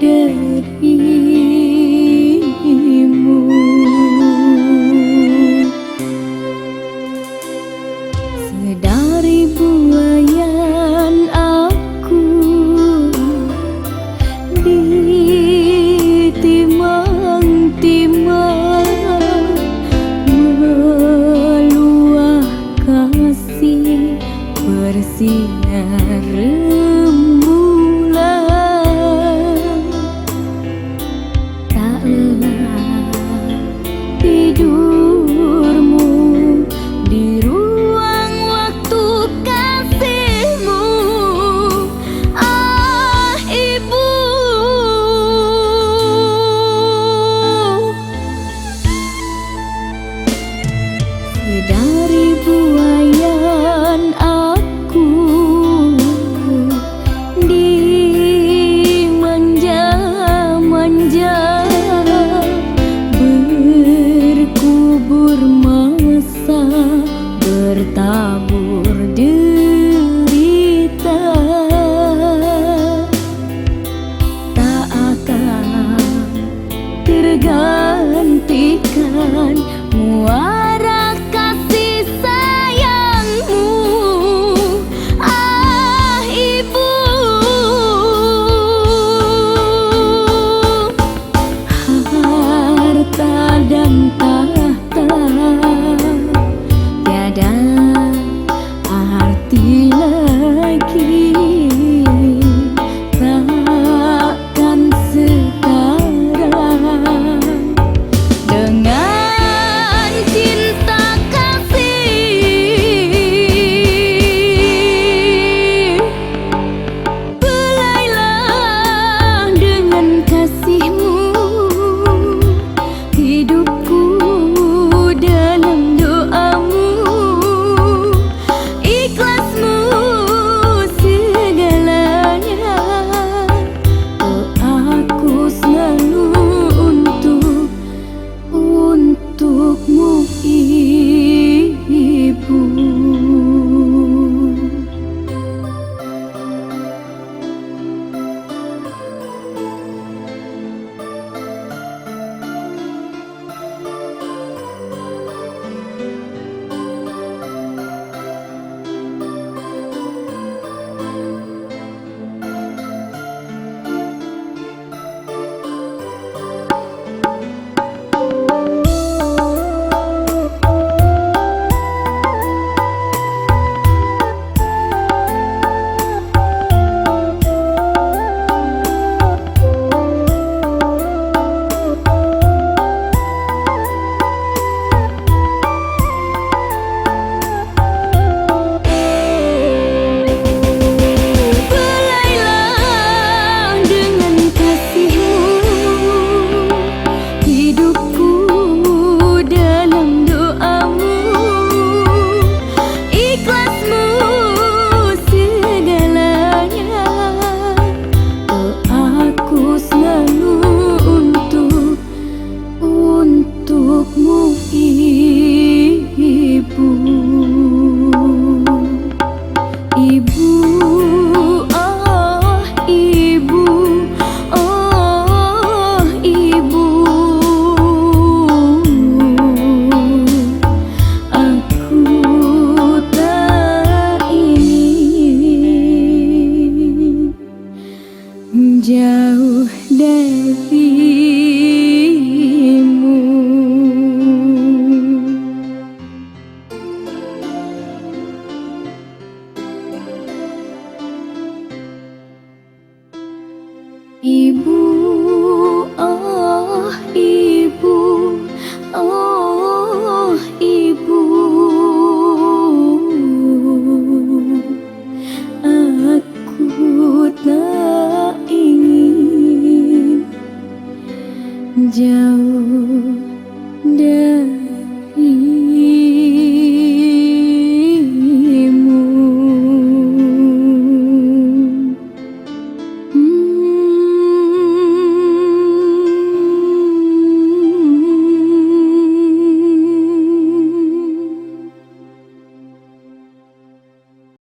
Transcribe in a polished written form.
darimu. Sedari buayan aku ditimang-timang, meluah kasih bersinar rembulan. Taklah tidurmu di ruang waktu kasihmu, ah ibu. Sedari buayan aku dimanja-manja, berkubur masa, bertabur derita. Tak akan tergantikan muara kasih sayangmu, ah ibu. Harta dan tahta tiada arti lagi, takkan setara dengan cinta kasih. Belailah dengan kasihmu hidupku dalam doamu, ikhlasmu segalanya. Oh, aku selalu untukmu ibu. Belailah dengan kasihmu hidupku dalam doamu, ikhlasmu segalanya. Oh, aku selalu untukmu ibu. Ibu, oh ibu, oh ibu. Aku tak ingin jauh darimu. Ibu.